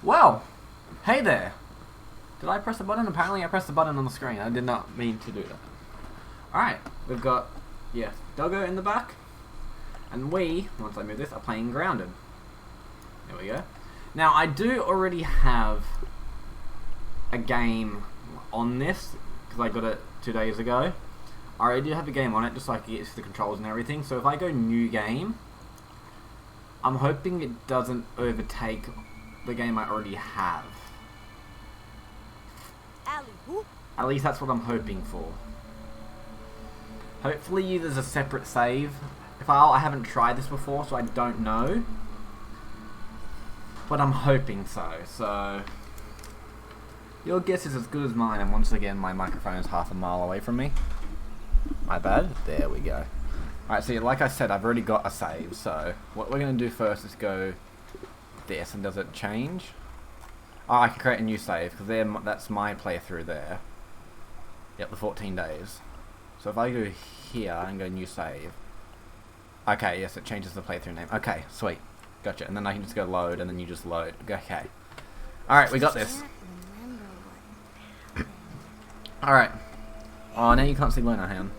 Well, hey there. Did I press the button? Apparently I pressed the button on the screen. I did not mean to do that. Alright, we've got, yes, Doggo in the back. And we, once I move this, are playing Grounded. There we go. Now, I do already have a game on this, because I got it 2 days ago. I already do have a game on it, just so I can get to the controls and everything. So if I go new game, I'm hoping it doesn't overtake the game I already have. At least that's what I'm hoping for. Hopefully there's a separate save file. I haven't tried this before, so I don't know. But I'm hoping so. So your guess is as good as mine, and once again my microphone is half a mile away from me. My bad. There we go. Alright, so like I said, I've already got a save, so what we're going to do first is go this, and does it change? Oh, I can create a new save, because that's my playthrough there. Yep, the 14 days. So if I go here and go new save. Okay, yes, it changes the playthrough name. Okay, sweet. Gotcha. And then I can just go load, and then you just load. Okay. Alright, we got this. Alright. Oh, now you can't see Luna, hang on.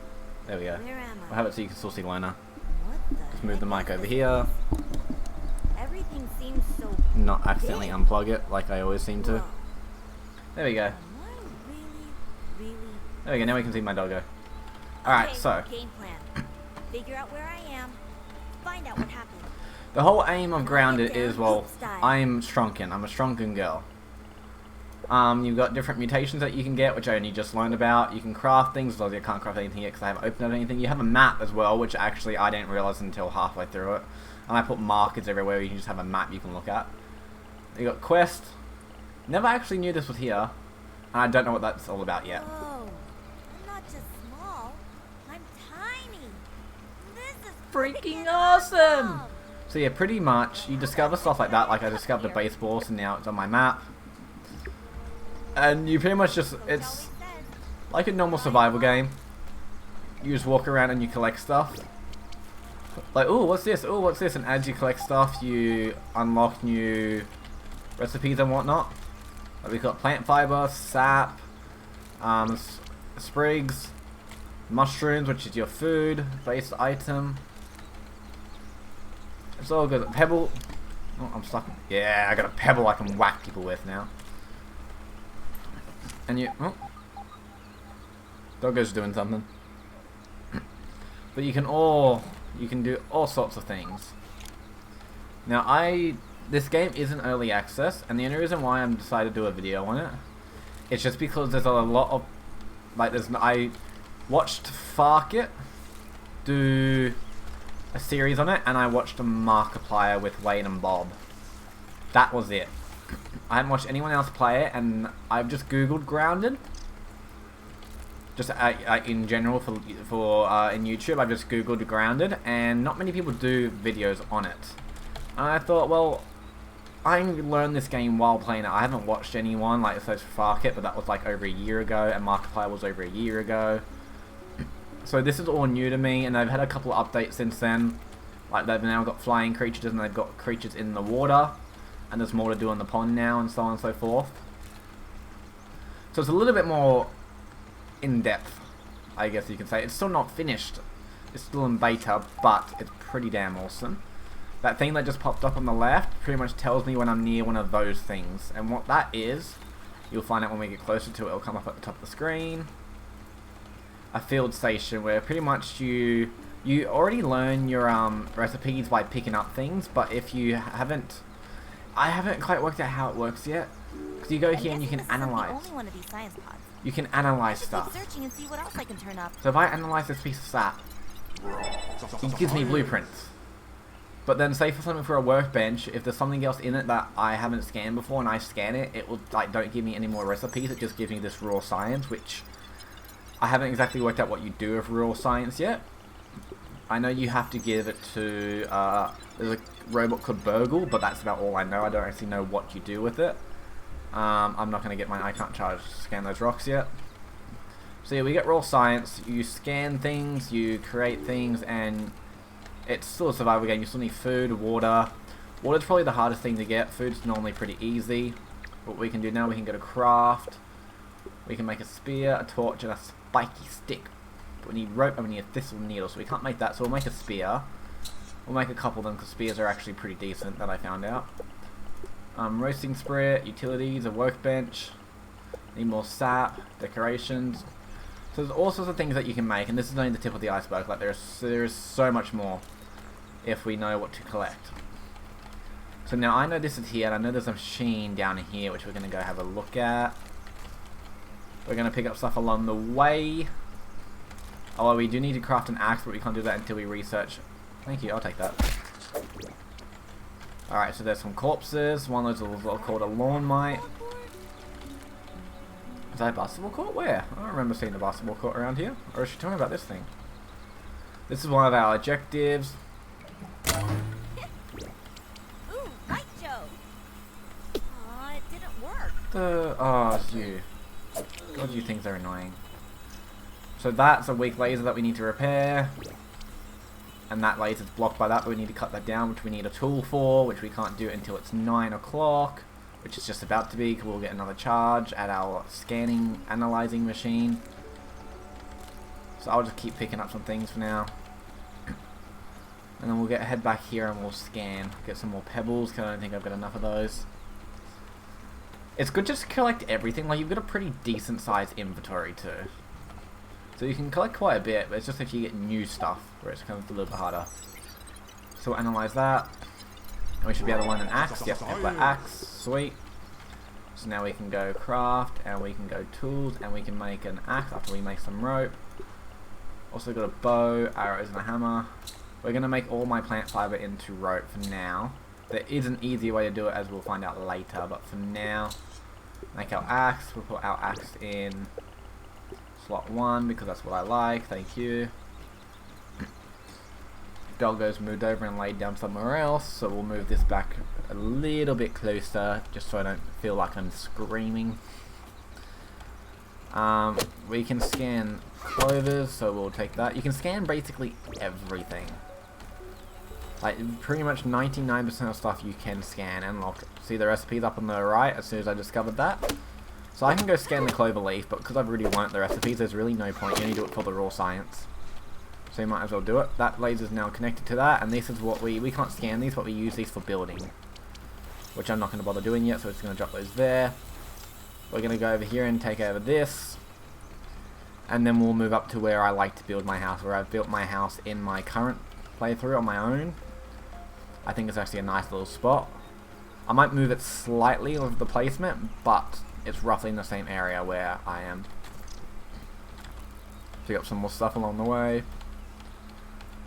There we go. We'll have it so you can still see Luna. Just move the mic over here. Everything seems so not accidentally unplug it like I always seem to. There we go. There we go, now we can see my doggo. Alright, so game plan. Figure out where I am. Find out what happened. the whole aim of Grounded is, well, I'm shrunken. I'm a shrunken girl. You've got different mutations that you can get, which I only just learned about. You can craft things, although I can't craft anything yet because I haven't opened up anything. You have a map as well, which actually I didn't realize until halfway through it. And I put markers everywhere. You can just have a map you can look at. You got quest. Never actually knew this was here, and I don't know what that's all about yet. Whoa, I'm not just small. I'm tiny. This is Freaking awesome! So yeah, pretty much you discover stuff like that. Like I discovered a baseball, so now it's on my map. And you pretty much just, it's like a normal survival game. You just walk around and you collect stuff. Like, oh, what's this? Oh, what's this? And as you collect stuff, you unlock new recipes and whatnot. Like we've got plant fiber, sap, sprigs, mushrooms, which is your food-based item. It's all good. Pebble. Oh, I'm stuck. Yeah, I got a pebble I can whack people with now. And you... Oh. Doggo's doing something. But you can do all sorts of things. Now this game isn't early access, and the only reason why I'm decided to do a video on it, it's just because there's a lot of, like, I watched Farket do a series on it, and I watched a Markiplier with Wade and Bob. That was it. I haven't watched anyone else play it, and I've just googled Grounded. Just in general for in YouTube, I've just googled Grounded, and not many people do videos on it. And I thought, well, I learned this game while playing it. I haven't watched anyone like such Farket, but that was like over a year ago, and Markiplier was over a year ago. So this is all new to me, and they've had a couple of updates since then. Like they've now got flying creatures, and they've got creatures in the water, and there's more to do on the pond now, and so on and so forth. So it's a little bit more in-depth, I guess you can say. It's still not finished. It's still in beta, but it's pretty damn awesome. That thing that just popped up on the left pretty much tells me when I'm near one of those things. And what that is, you'll find out when we get closer to it. It'll come up at the top of the screen. A field station where pretty much you already learn your recipes by picking up things, but if you haven't... I haven't quite worked out how it works yet. Because you go here and you can analyze. You can analyze stuff. Searching and see what else I can turn up. So if I analyze this piece of sap, it gives me blueprints. But then say for something for a workbench, if there's something else in it that I haven't scanned before and I scan it, it will like don't give me any more recipes, it just gives me this raw science, which I haven't exactly worked out what you do with raw science yet. I know you have to give it to, there's a robot called Burgle, but that's about all I know. I don't actually know what you do with it. I'm not going to get I can't scan those rocks yet. So yeah, we get raw science, you scan things, you create things, and it's still a survival game. You still need food, water, Water's probably the hardest thing to get. Food's normally pretty easy. What we can do now, we can go to craft. We can make a spear, a torch, and a spiky stick. But we need rope and we need a thistle needle, so we can't make that. So we'll make a spear. We'll make a couple of them because spears are actually pretty decent, that I found out. Roasting spirit, utilities, a workbench. Need more sap, decorations. So there's all sorts of things that you can make, and this is only the tip of the iceberg. Like there's so much more if we know what to collect. So now I know this is here, and I know there's a machine down here which we're going to go have a look at. We're going to pick up stuff along the way. Although we do need to craft an axe, but we can't do that until we research. Thank you, I'll take that. Alright, so there's some corpses. One of those is called a lawn mite. Is that a basketball court? Where? I don't remember seeing a basketball court around here. Or is she talking about this thing? This is one of our objectives. Ooh, right, Joe. Aw, it didn't work. Oh, it's you. God, you things are annoying. So that's a weak laser that we need to repair. And that laser's blocked by that, but we need to cut that down, which we need a tool for, which we can't do until it's 9 o'clock. Which is just about to be, because we'll get another charge at our scanning, analyzing machine. So I'll just keep picking up some things for now. And then we'll head back here and we'll scan. Get some more pebbles, because I don't think I've got enough of those. It's good just to collect everything. Like, you've got a pretty decent sized inventory too. So you can collect quite a bit, but it's just if you get new stuff, where it's kind of a little bit harder. So we'll analyze that. And we should be able to learn an axe. Yep, Emperor axe. Sweet. So now we can go craft, and we can go tools, and we can make an axe after we make some rope. Also got a bow, arrows, and a hammer. We're going to make all my plant fiber into rope for now. There is an easier way to do it, as we'll find out later, but for now, make our axe. We'll put our axe in slot 1, because that's what I like. Thank you. Doggo's moved over and laid down somewhere else, so we'll move this back a little bit closer, just so I don't feel like I'm screaming. We can scan clovers, so we'll take that. You can scan basically everything. Like, pretty much 99% of stuff you can scan and look. See the recipes up on the right as soon as I discovered that? So I can go scan the clover leaf, but because I've already learnt the recipes, there's really no point. You only do it for the raw science. So you might as well do it. That laser's now connected to that, and this is what we can't scan these, but we use these for building. Which I'm not going to bother doing yet, so it's going to drop those there. We're going to go over here and take over this. And then we'll move up to where I like to build my house, where I've built my house in my current playthrough on my own. I think it's actually a nice little spot. I might move it slightly with the placement, but it's roughly in the same area where I am. Pick up some more stuff along the way.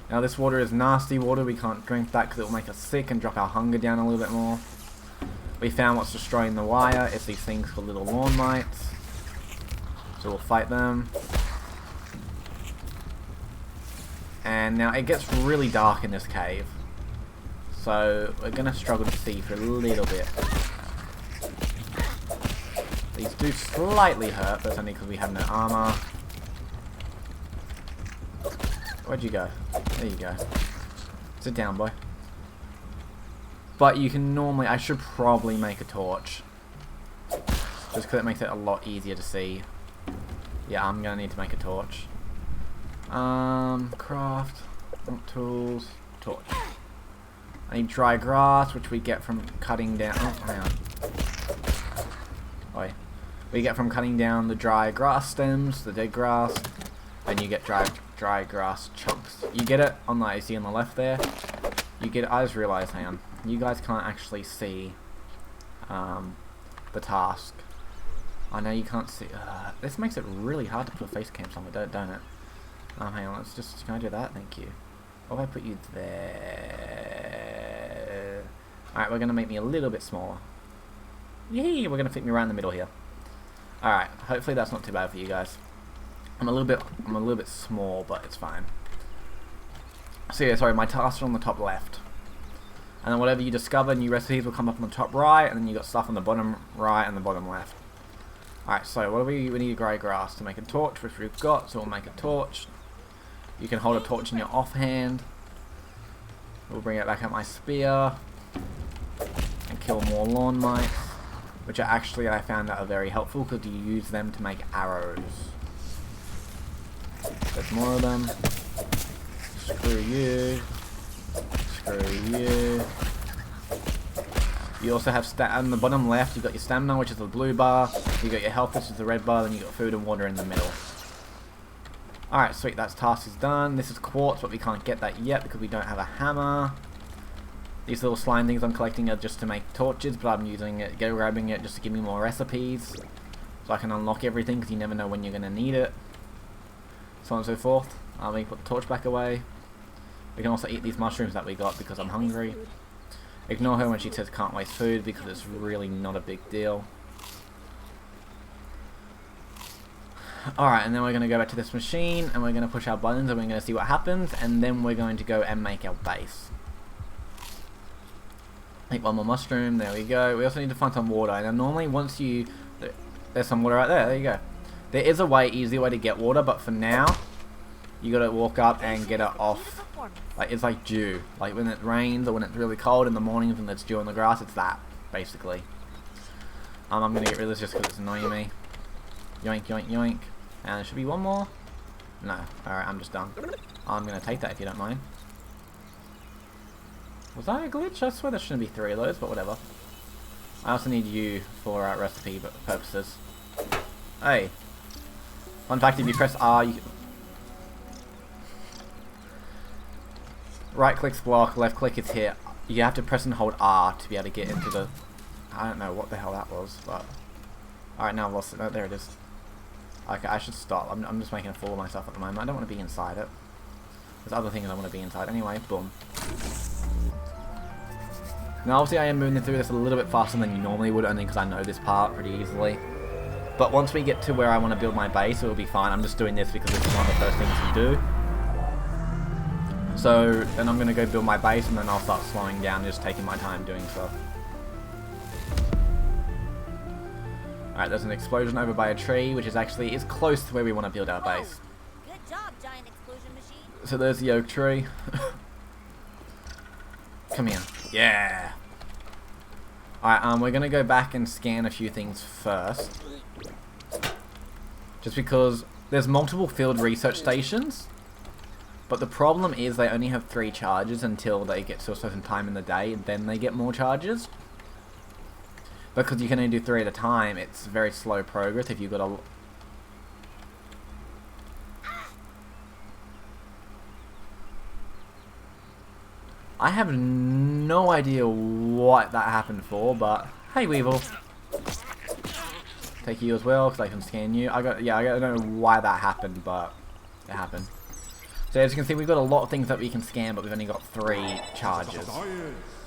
Now this water is nasty water, we can't drink that because it will make us sick and drop our hunger down a little bit more. We found what's destroying the wire, it's these things called little lawn mites. So we'll fight them. And now it gets really dark in this cave. So we're going to struggle to see for a little bit. These do slightly hurt, but it's only because we have no armor. Where'd you go? There you go. Sit down, boy. But you can normally... I should probably make a torch. Just because it makes it a lot easier to see. Yeah, I'm going to need to make a torch. Craft. Tools. Torch. I need dry grass, which we get from cutting down... Oh, hang on. Oi. We get from cutting down the dry grass stems, the dead grass. And you get dry grass chunks. You get it on the, you see on the left there. You get it, I just realized, hang on, you guys can't actually see the task. I know you can't see. This makes it really hard to put a face cam somewhere, don't it? Hang on, let's just, can I do that? Thank you. What if I put you there? Alright, we're gonna make me a little bit smaller. Yay, we're gonna fit me right in the middle here. Alright, hopefully that's not too bad for you guys. I'm a little bit small, but it's fine. So yeah, sorry, my tasks are on the top left. And then whatever you discover, new recipes will come up on the top right, and then you got stuff on the bottom right and the bottom left. Alright, so what do we need dry grass to make a torch, which we've got, so we'll make a torch. You can hold a torch in your offhand. We'll bring it back out my spear. kill more lawn mites, which are actually, I found out, are very helpful because you use them to make arrows. There's more of them. Screw you. Screw you. You also have on the bottom left, you've got your stamina, which is the blue bar. You got your health, which is the red bar. Then you got food and water in the middle. Alright, sweet. That's task is done. This is quartz, but we can't get that yet because we don't have a hammer. These little slime things I'm collecting are just to make torches, but I'm using it, grabbing it just to give me more recipes. So I can unlock everything because you never know when you're going to need it. So on and so forth. Let me put the torch back away. We can also eat these mushrooms that we got because I'm hungry. Ignore her when she says can't waste food because it's really not a big deal. Alright, and then we're going to go back to this machine and we're going to push our buttons and we're going to see what happens, and then we're going to go and make our base. Make one more mushroom, there we go. We also need to find some water, and normally once you... There's some water right there, there you go. There is a way, easy way to get water, but for now, you got to walk up and get it off. Like, it's like dew. Like when it rains or when it's really cold in the mornings when it's dew on the grass, it's that, basically. I'm going to get rid of this just because it's annoying me. Yoink, yoink, yoink. And there should be one more. No. Alright, I'm just done. I'm going to take that if you don't mind. Was that a glitch? I swear there shouldn't be 3 of those, but whatever. I also need you for recipe purposes. Hey. Fun fact, if you press R, you... Right click's block, left click is hit. You have to press and hold R to be able to get into the... I don't know what the hell that was, but... Alright, now I've lost it. Oh, there it is. Okay, I should stop. I'm just making a fool of myself at the moment. I don't want to be inside it. There's other things I want to be inside. Anyway, boom. Now, obviously, I am moving through this a little bit faster than you normally would, only because I know this part pretty easily. But once we get to where I want to build my base, it will be fine. I'm just doing this because this is one of the first things you do. So, then I'm going to go build my base, and then I'll start slowing down, just taking my time doing stuff. Alright, there's an explosion over by a tree, which is actually is close to where we want to build our base. Good job, giant explosion machine. So there's the oak tree. Come here. Yeah! Alright, we're gonna go back and scan a few things first. Just because there's multiple field research stations, but the problem is they only have 3 charges until they get to a certain time in the day, and then they get more charges. Because you can only do 3 at a time, it's very slow progress if you've got a... I have no idea what that happened for, but hey Weevil. Take you as well, because I can scan you. I don't know why that happened, but it happened. So as you can see, we've got a lot of things that we can scan, but we've only got 3 charges.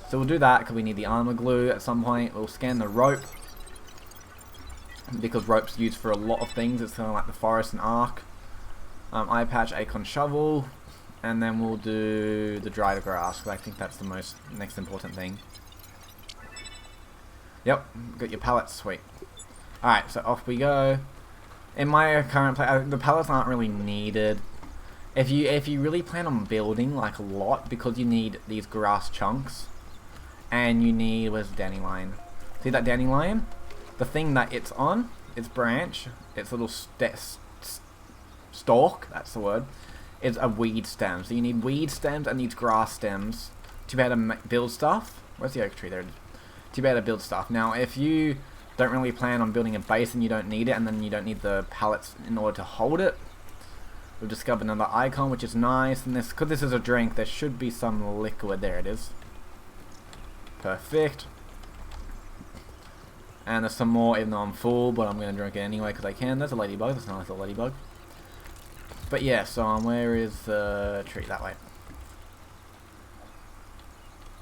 So we'll do that because we need the armor glue at some point. We'll scan the rope, because rope's used for a lot of things. It's kind of like the forest and arc. Eye patch, acorn shovel, and then we'll do the dried grass because I think that's the next important thing. Yep, got your pallets, sweet. Alright, so off we go. In my current play, the pallets aren't really needed. If you really plan on building like a lot, because you need these grass chunks, and you need, where's the dandelion? See that dandelion? The thing that it's on, its branch, its little stalk, that's the word, is a weed stem. So you need weed stems and these grass stems to be able to build stuff. Where's the oak tree? There it is. To be able to build stuff. Now, if you don't really plan on building a base and you don't need it, and then you don't need the pallets in order to hold it, we've discovered another icon, which is nice. And this, because this is a drink, there should be some liquid. There it is. Perfect. And there's some more, even though I'm full, but I'm going to drink it anyway because I can. There's a ladybug. That's a nice little ladybug. But yeah, so where is the tree? That way.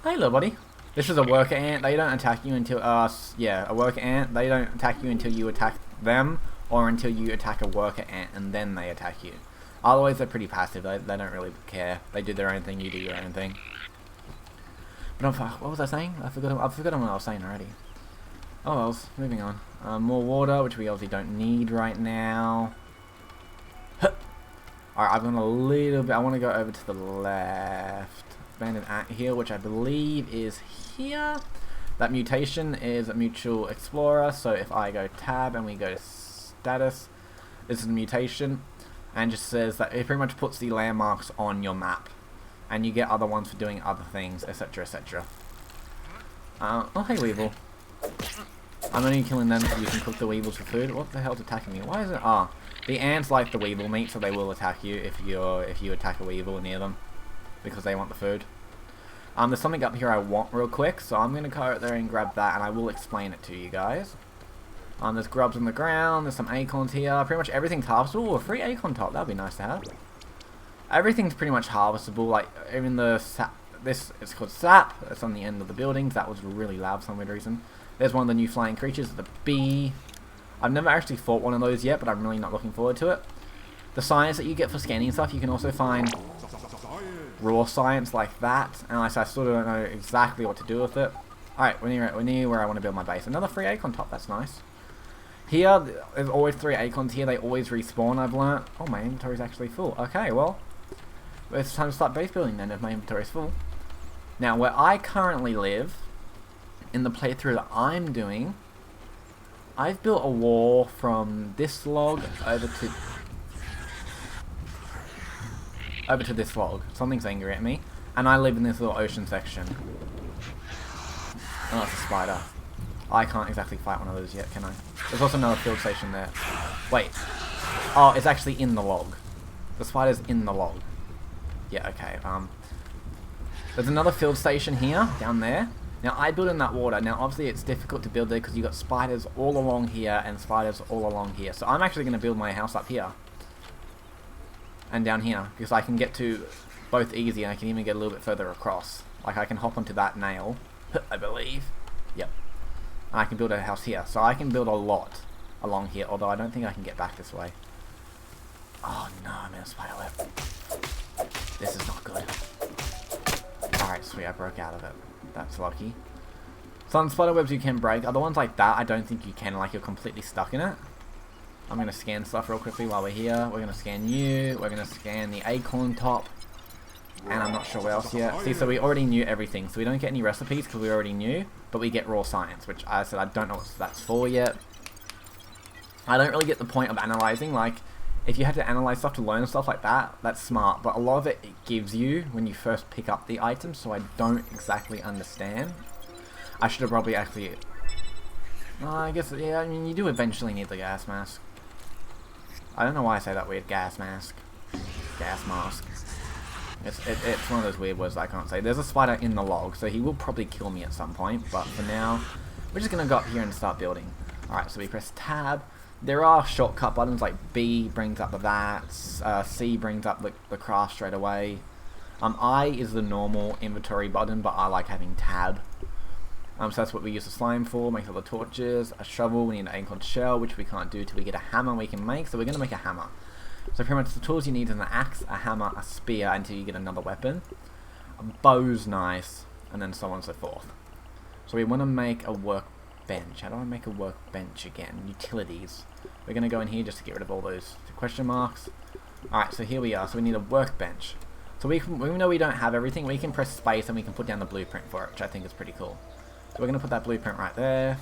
Hey, little buddy. This is a worker ant. They don't attack you until a worker ant. They don't attack you until you attack them, or until you attack a worker ant, and then they attack you. Otherwise, they're pretty passive. They don't really care. They do their own thing. You do your own thing. But what was I saying? I've forgotten what I was saying already. Oh well, moving on. More water, which we obviously don't need right now. Alright, I've gone a little bit. I want to go over to the left. Abandoned ant here, which I believe is here. That mutation is a mutual explorer, so if I go tab and we go to status, this is a mutation, and just says that it pretty much puts the landmarks on your map, and you get other ones for doing other things, etc, etc. Oh hey Weevil. I'm only killing them so you can cook the Weevils for food. What the hell's attacking me? Why is it? Ah, the ants like the Weevil meat, so they will attack you if you attack a Weevil near them, because they want the food. There's something up here I want real quick, so I'm gonna go out there and grab that, and I will explain it to you guys. There's grubs on the ground. There's some acorns here. Pretty much everything's harvestable. A free acorn top. That'd be nice to have. Everything's pretty much harvestable. Like even the sap. This it's called sap. It's on the end of the buildings. That was really loud for some weird reason. There's one of the new flying creatures, the bee. I've never actually fought one of those yet, but I'm really not looking forward to it. The science that you get for scanning stuff, you can also find raw science like that, and I still don't know exactly what to do with it. Alright, we're near where I want to build my base. Another free acorn top, that's nice. Here, there's always 3 acorns here, they always respawn, I've learnt. Oh, my inventory's actually full. Okay, well, it's time to start base building then if my inventory's full. Now, where I currently live, in the playthrough that I'm doing, I've built a wall from this log over to this log. Something's angry at me. And I live in this little ocean section. Oh, it's a spider. I can't exactly fight one of those yet, can I? There's also another field station there. Wait. Oh, it's actually in the log. The spider's in the log. Yeah, okay. There's another field station here, down there. Now, I built in that water. Now, obviously, it's difficult to build there because you've got spiders all along here and spiders all along here. So, I'm actually going to build my house up here. And down here. Because I can get to both easy and I can even get a little bit further across. Like, I can hop onto that nail, I believe. Yep. And I can build a house here. So, I can build a lot along here. Although, I don't think I can get back this way. Oh, no, I'm in a spider web. This is not good. Alright, sweet, I broke out of it. That's lucky. Some spider webs you can break. Other ones like that, I don't think you can. Like, you're completely stuck in it. I'm going to scan stuff real quickly while we're here. We're going to scan you. We're going to scan the acorn top. And I'm not sure what else yet. See, so we already knew everything. So we don't get any recipes because we already knew. But we get raw science, which I said I don't know what that's for yet. I don't really get the point of analyzing. Like, if you had to analyze stuff to learn stuff like that, that's smart. But a lot of it gives you when you first pick up the item, so I don't exactly understand. I should have probably actually... I guess, yeah, I mean, you do eventually need the gas mask. I don't know why I say that weird, gas mask. Gas mask. It's one of those weird words that I can't say. There's a spider in the log, so he will probably kill me at some point. But for now, we're just going to go up here and start building. Alright, so we press tab. There are shortcut buttons like B brings up the VATs, C brings up the craft straight away. I is the normal inventory button, but I like having tab. So that's what we use the slime for, make all the torches, a shovel, we need an acorn shell, which we can't do till we get a hammer we can make, so we're going to make a hammer. So pretty much the tools you need is an axe, a hammer, a spear, until you get another weapon. A bow's nice, and then so on and so forth. So we want to make a workbench. How do I make a workbench again? Utilities. We're going to go in here just to get rid of all those question marks. Alright, so here we are. So we need a workbench. So even though we don't have everything, we can press space and we can put down the blueprint for it, which I think is pretty cool. So we're going to put that blueprint right there.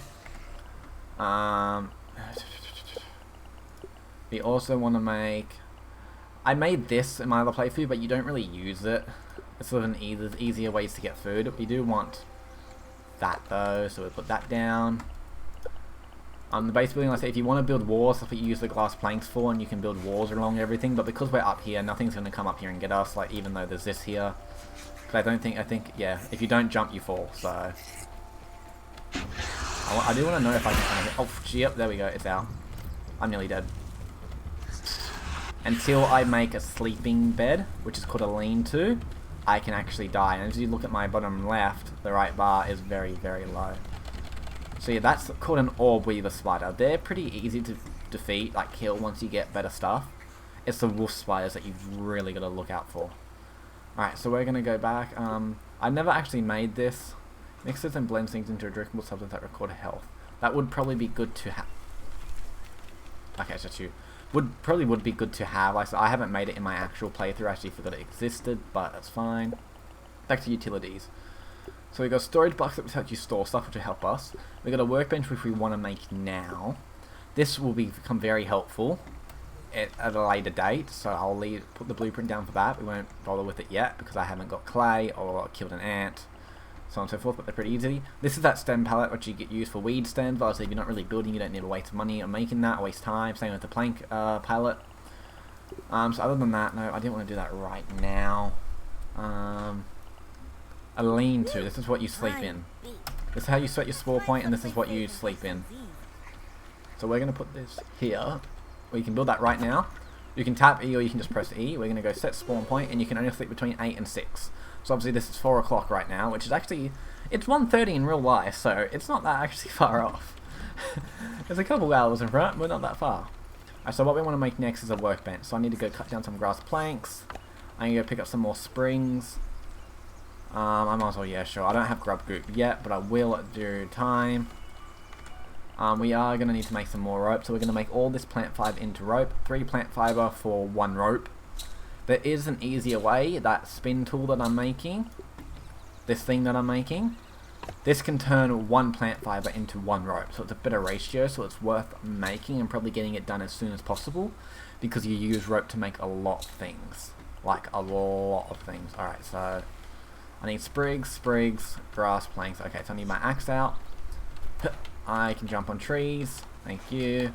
We also want to make... I made this in my other playthrough, but you don't really use it. It's sort of easier ways to get food. We do want that though, so we'll put that down. The base building, like I say, if you want to build walls, that's what you use the glass planks for, and you can build walls along everything. But because we're up here, nothing's going to come up here and get us. Like even though there's this here, because I think yeah, if you don't jump, you fall. So I do want to know if I can kind of. Oh, yep, there we go. It's out. I'm nearly dead. Until I make a sleeping bed, which is called a lean-to, I can actually die. And as you look at my bottom left, the right bar is very, very low. So yeah, that's called an orb weaver spider. They're pretty easy to defeat, like kill once you get better stuff. It's the wolf spiders that you've really got to look out for. Alright, so we're going to go back. I never actually made this. Mixes and blends things into a drinkable substance that record health. That would probably be good to have. Okay, so you probably would be good to have. Like, so I haven't made it in my actual playthrough. I actually forgot it existed, but that's fine. Back to utilities. So we've got a storage box that will help you store stuff, which will help us. We've got a workbench which we want to make now. This will become very helpful at a later date, so I'll put the blueprint down for that. We won't bother with it yet because I haven't got clay or killed an ant, so on and so forth, but they're pretty easy. This is that stem pallet which you get used for weed stems, but obviously if you're not really building, you don't need to waste money on making that, or waste time. Same with the plank pallet. So other than that, no, I didn't want to do that right now. A lean-to, this is what you sleep in. This is how you set your spawn point, and this is what you sleep in. So we're going to put this here. Well, you can build that right now. You can tap E or you can just press E. We're going to go set spawn point, and you can only sleep between 8 and 6. So obviously this is 4 o'clock right now, which is actually, it's 1:30 in real life, so it's not that actually far off. There's a couple hours in front, but not that far. Alright, so what we want to make next is a workbench. So I need to go cut down some grass planks. I need to go pick up some more springs. I might as well, yeah, sure. I don't have grub goop yet, but I will at due time. We are going to need to make some more rope, so we're going to make all this plant fiber into rope. 3 plant fiber for 1 rope. There is an easier way. That spin tool that I'm making, this thing that I'm making, this can turn 1 plant fiber into 1 rope, so it's a better ratio, so it's worth making and probably getting it done as soon as possible, because you use rope to make a lot of things. Like, a lot of things. Alright, so I need sprigs, grass planks. Okay, so I need my axe out. I can jump on trees. Thank you.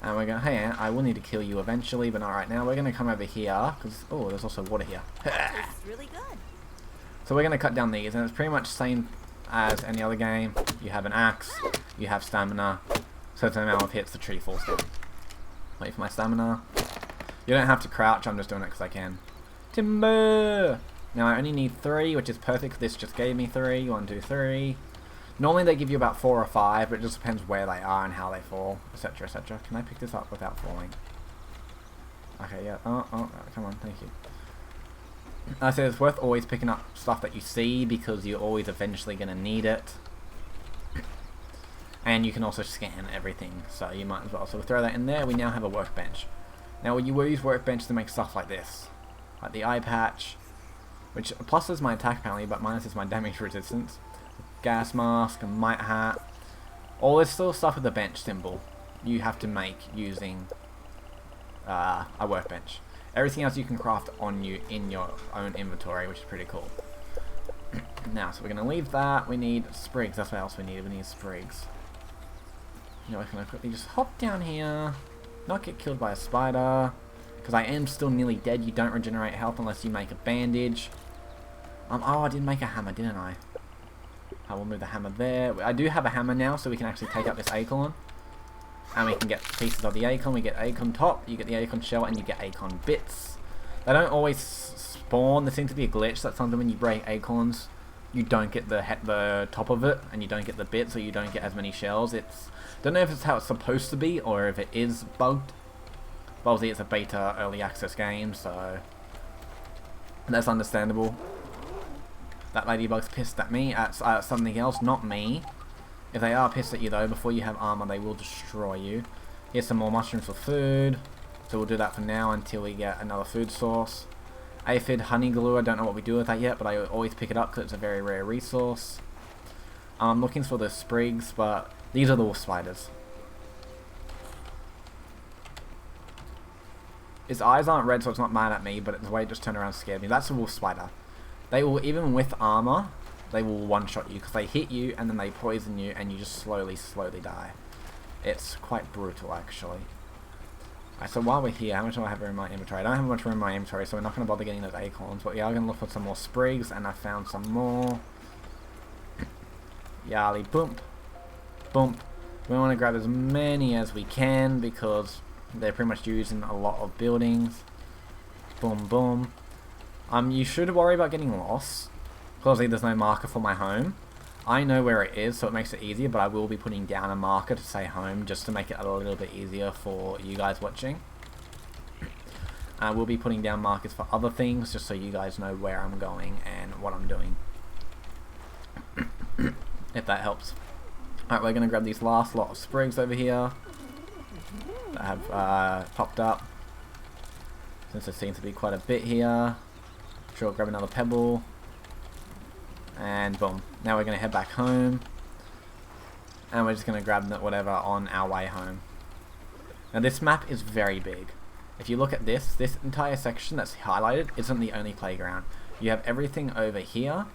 And we're going to, hey ant, I will need to kill you eventually, but not right now. We're going to come over here, because, oh, there's also water here. It's really good. So we're going to cut down these, and it's pretty much the same as any other game. You have an axe, you have stamina, certain amount of hits, the tree falls down. Wait for my stamina. You don't have to crouch, I'm just doing it because I can. Timber! Now I only need 3, which is perfect. This just gave me 3. 1, 2, 3. Normally they give you about 4 or 5, but it just depends where they are and how they fall, etc, etc. Can I pick this up without falling? Okay, yeah. Oh, come on, thank you. I said it's worth always picking up stuff that you see, because you're always eventually going to need it. And you can also scan everything, so you might as well. So we'll throw that in there. We now have a workbench. Now you will use workbench to make stuff like this. Like the eye patch, which pluses my attack apparently, but minuses my damage resistance. Gas mask, a mite hat. All this sort of stuff with the bench symbol you have to make using a workbench. Everything else you can craft on you in your own inventory, which is pretty cool. Now, so we're going to leave that. We need sprigs. That's what else we need. We need sprigs. You know, we're going to quickly just hop down here. Not get killed by a spider. Because I am still nearly dead. You don't regenerate health unless you make a bandage. Oh, I did make a hammer, didn't I? I will move the hammer there. I do have a hammer now, so we can actually take up this acorn. And we can get pieces of the acorn. We get acorn top, you get the acorn shell, and you get acorn bits. They don't always spawn. There seems to be a glitch that sometimes when you break acorns, you don't get the top of it, and you don't get the bits, or you don't get as many shells. Don't know if it's how it's supposed to be, or if it is bugged. But obviously it's a beta early access game, so that's understandable. That ladybug's pissed at me, at something else, not me. If they are pissed at you though, before you have armor, they will destroy you. Here's some more mushrooms for food. So we'll do that for now until we get another food source. Aphid, honey glue, I don't know what we do with that yet, but I always pick it up because it's a very rare resource. I'm looking for the sprigs, but these are the wolf spiders. Its eyes aren't red, so it's not mad at me, but the way it just turned around scared me. That's a wolf spider. They will, even with armor, they will one-shot you because they hit you and then they poison you and you just slowly die. It's quite brutal, actually. Alright, so while we're here, how much do I have in my inventory? I don't have much room in my inventory, so we're not going to bother getting those acorns, but we are going to look for some more sprigs, and I found some more. Yali, boom. Boom. We want to grab as many as we can because they're pretty much used in a lot of buildings. Boom, boom. You should worry about getting lost. Because there's no marker for my home. I know where it is, so it makes it easier, but I will be putting down a marker to say home, just to make it a little bit easier for you guys watching. I will be putting down markers for other things, just so you guys know where I'm going and what I'm doing. If that helps. Alright, we're going to grab these last lot of sprigs over here that have popped up. Since there seems to be quite a bit here. Sure, grab another pebble. And boom. Now we're going to head back home. And we're just going to grab whatever on our way home. Now this map is very big. If you look at this entire section that's highlighted isn't the only playground. You have everything over here.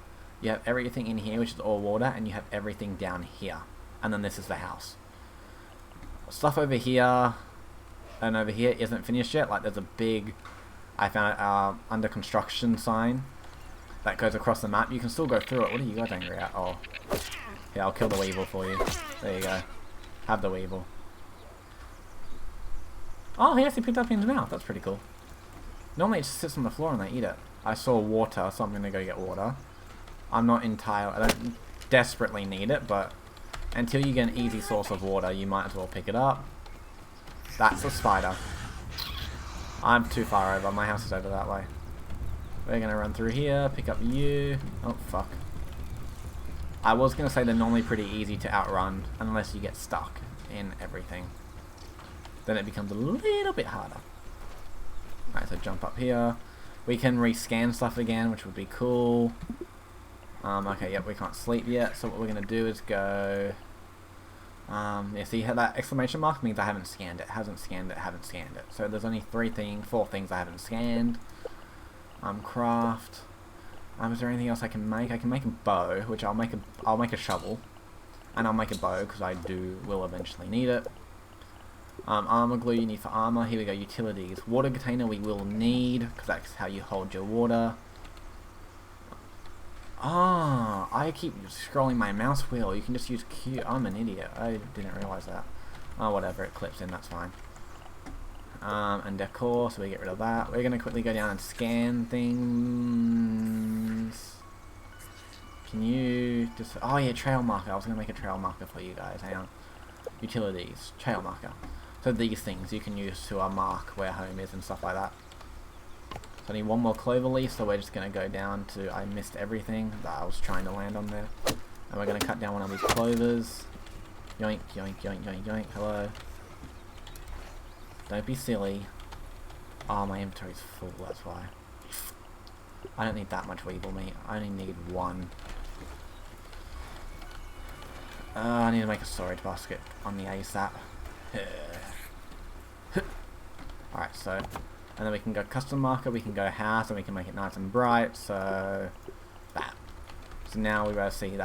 You have everything in here, which is all water. And you have everything down here. And then this is the house. Stuff over here and over here isn't finished yet. Like there's a big, I found it, under construction sign that goes across the map. You can still go through it. What are you guys angry at? Oh, yeah, I'll kill the weevil for you. There you go. Have the weevil. Oh, he actually picked up in his mouth. That's pretty cool. Normally it just sits on the floor and they eat it. I saw water, so I'm gonna go get water. I'm not entirely, I don't desperately need it, but until you get an easy source of water, you might as well pick it up. That's a spider. I'm too far over. My house is over that way. We're going to run through here, pick up you. Oh, fuck. I was going to say they're normally pretty easy to outrun, unless you get stuck in everything. Then it becomes a little bit harder. Alright, so jump up here. We can rescan stuff again, which would be cool. Okay, yep, we can't sleep yet, so what we're going to do is go... yeah, see that exclamation mark means I haven't scanned it, hasn't scanned it, haven't scanned it. So there's only 4 things I haven't scanned. Craft. Is there anything else I can make? I can make a bow, which I'll make a shovel. And I'll make a bow, because I will eventually need it. Armor glue you need for armor. Here we go, utilities. Water container we will need, because that's how you hold your water. Ah, I keep scrolling my mouse wheel. You can just use Q. I'm an idiot. I didn't realize that. Oh, whatever. It clips in. That's fine. And decor, so we get rid of that. We're going to quickly go down and scan things. Can you just... Oh, yeah, trail marker. I was going to make a trail marker for you guys. Hang on. Utilities. Trail marker. So these things you can use to mark where home is and stuff like that. So I need one more clover leaf, so we're just going to go down to... I missed everything that I was trying to land on there. And we're going to cut down one of these clovers. Yoink, yoink, yoink, yoink, yoink. Hello. Don't be silly. Oh, my inventory's full, that's why. I don't need that much weevil meat. I only need 1. I need to make a storage basket on the ASAP. Alright, so... And then we can go custom marker, we can go house, and we can make it nice and bright, so... That. So now we better see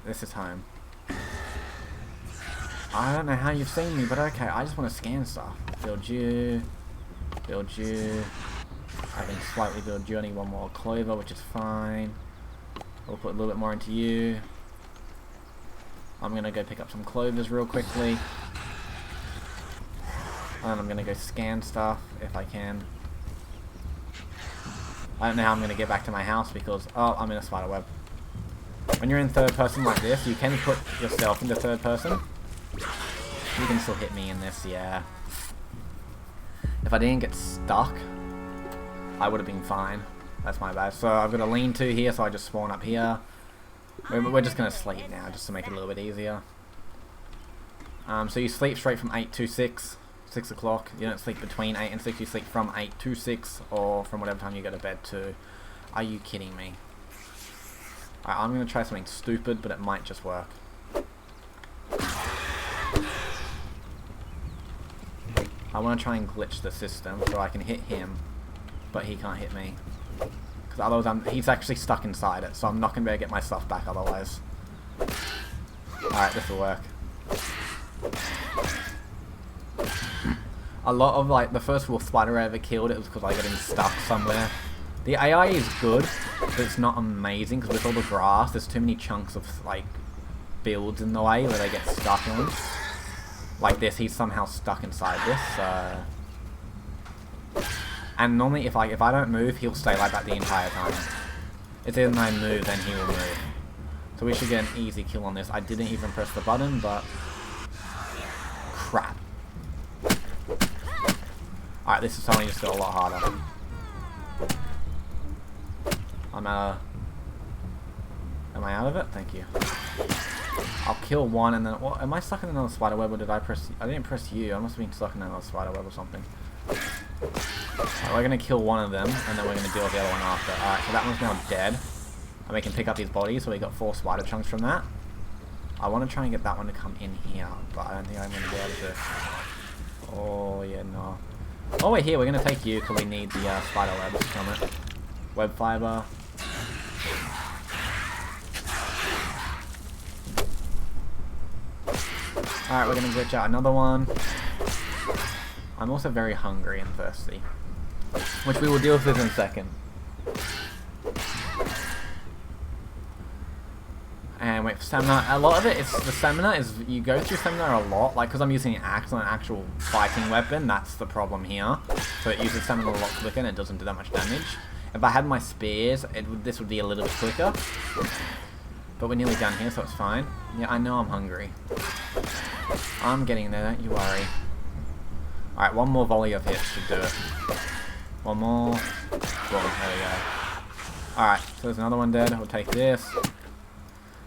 this is home. I don't know how you've seen me, but okay, I just want to scan stuff. Build you. Build you. I can slightly build you. I need 1 more clover, which is fine. We'll put a little bit more into you. I'm going to go pick up some clovers real quickly. And I'm going to go scan stuff, if I can. I don't know how I'm going to get back to my house because... Oh, I'm in a spider web. When you're in third person like this, you can put yourself into third person. You can still hit me in this, yeah. If I didn't get stuck, I would have been fine. That's my bad. So I've got a lean-to here, so I just spawn up here. We're just going to sleep now, just to make it a little bit easier. So you sleep straight from 8 to 6. 6 o'clock. You don't sleep between 8 and 6. You sleep from 8 to 6, or from whatever time you go to bed to. Are you kidding me? Alright, I'm going to try something stupid, but it might just work. I want to try and glitch the system so I can hit him, but he can't hit me. Because otherwise he's actually stuck inside it, so I'm not going to be able to get my stuff back otherwise. Alright, this will work. A lot of, like, the first wolf spider I ever killed, it was because I got him stuck somewhere. The AI is good, but it's not amazing, because with all the grass, there's too many chunks of, like, builds in the way where they get stuck in. Like this, he's somehow stuck inside this, and normally if I don't move, he'll stay like that the entire time. If then I move, then he will move. So we should get an easy kill on this. I didn't even press the button, but... Crap. Alright, this is suddenly just got a lot harder. Am I out of it? Thank you. I'll kill one and then... What, am I stuck in another spider web or did I press... I didn't press you. I must have been stuck in another spider web or something. Alright, we're going to kill one of them and then we're going to deal with the other one after. Alright, so that one's now dead. And we can pick up these bodies, so we got 4 spider chunks from that. I want to try and get that one to come in here, but I don't think I'm going to be able to. Oh, yeah, no. Oh, we're here. We're going to take you because we need the spider webs from it. Web fiber. Alright, we're going to glitch out another one. I'm also very hungry and thirsty, which we will deal with in a second. And wait for stamina. A lot of it is, the stamina is, you go through stamina a lot, like because I'm using an axe on an actual fighting weapon, that's the problem here. So it uses stamina a lot quicker and it doesn't do that much damage. If I had my spears, this would be a little bit quicker. But we're nearly done here, so it's fine. Yeah, I know I'm hungry. I'm getting there, don't you worry. Alright, one more volley of hits should do it. One more. Boom, there we go. Alright, so there's another one dead. We'll take this.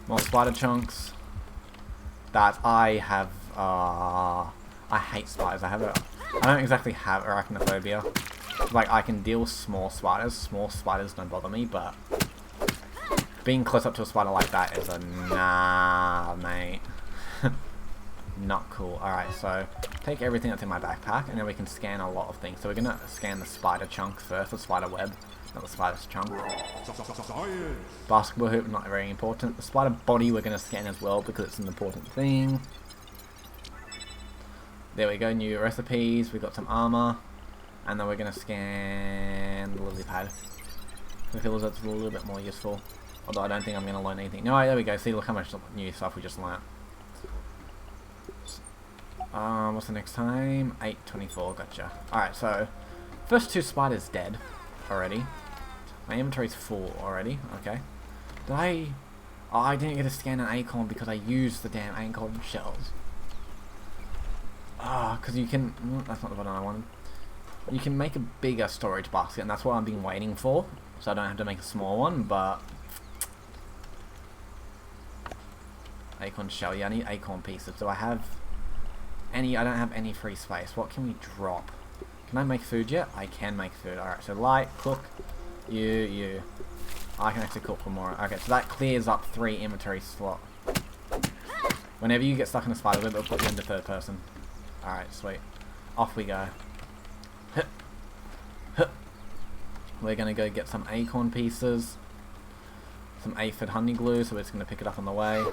More spider chunks. That I have, I hate spiders. I don't exactly have arachnophobia. Like, I can deal with small spiders. Small spiders don't bother me, but being close up to a spider like that is a nah, mate. Not cool. Alright, so take everything that's in my backpack, and then we can scan a lot of things. So we're going to scan the spider chunk first, the spider web, not the spider's chunk. Basketball hoop, not very important. The spider body we're going to scan as well, because it's an important thing. There we go, new recipes, we got some armor, and then we're going to scan the lily pad. I feel that's a little bit more useful, although I don't think I'm going to learn anything. No, there we go, see, look how much new stuff we just learnt. What's the next time? 8:24, gotcha. Alright, so, first 2 spiders dead already. My inventory's full already, okay. Did I... Oh, I didn't get to scan an acorn because I used the damn acorn shells. Ah, because you can... That's not the button I wanted. You can make a bigger storage basket, and that's what I've been waiting for. So I don't have to make a small one, but... Acorn shell, yeah, I need acorn pieces. Do I have... I don't have any free space. What can we drop? Can I make food yet? I can make food. Alright, so light, cook, you. I can actually cook one more. Okay, so that clears up 3 inventory slot. Whenever you get stuck in a spider web, it'll put you into 3rd person. Alright, sweet. Off we go. We're gonna go get some acorn pieces. Some aphid honey glue, so we're just gonna pick it up on the way.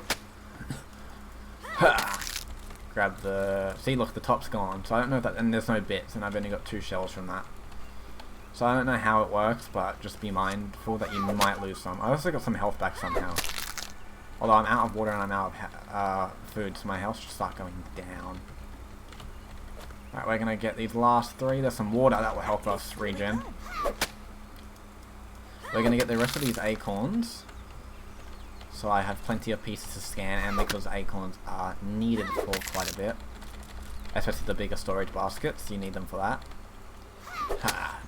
Grab the... See, look, the top's gone. So I don't know if that... And there's no bits, and I've only got 2 shells from that. So I don't know how it works, but just be mindful that you might lose some. I also got some health back somehow. Although I'm out of water and I'm out of food, so my health should start going down. Alright, we're gonna get these last 3. There's some water that will help us regen. We're gonna get the rest of these acorns. So I have plenty of pieces to scan, and because acorns are needed for quite a bit, especially the bigger storage baskets, you need them for that. Ha.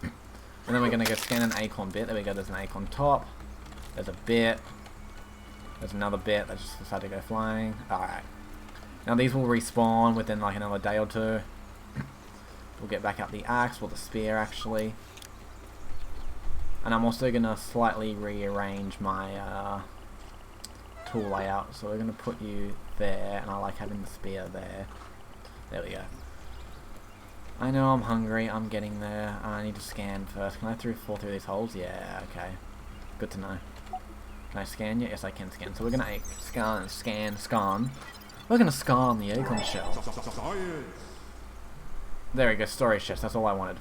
And then we're going to go scan an acorn bit. There we go, there's an acorn top, there's a bit, there's another bit that just decided to go flying. Alright. Now these will respawn within like another day or 2. We'll get back out the axe, or the spear actually. And I'm also going to slightly rearrange my tool layout. So we're going to put you there, and I like having the spear there. There we go. I know I'm hungry, I'm getting there. I need to scan first. Can I fall through these holes? Yeah, okay. Good to know. Can I scan yet? Yes, I can scan. So we're going to scan. We're going to scan the acorn shell. There we go, storage chest. That's all I wanted.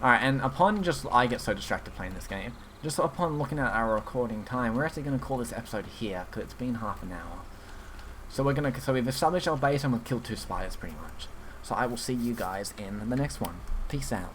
Alright, and I get so distracted playing this game. Just upon looking at our recording time, we're actually going to call this episode here, because it's been half an hour. So we've established our base and we've killed 2 spiders pretty much. So I will see you guys in the next one. Peace out.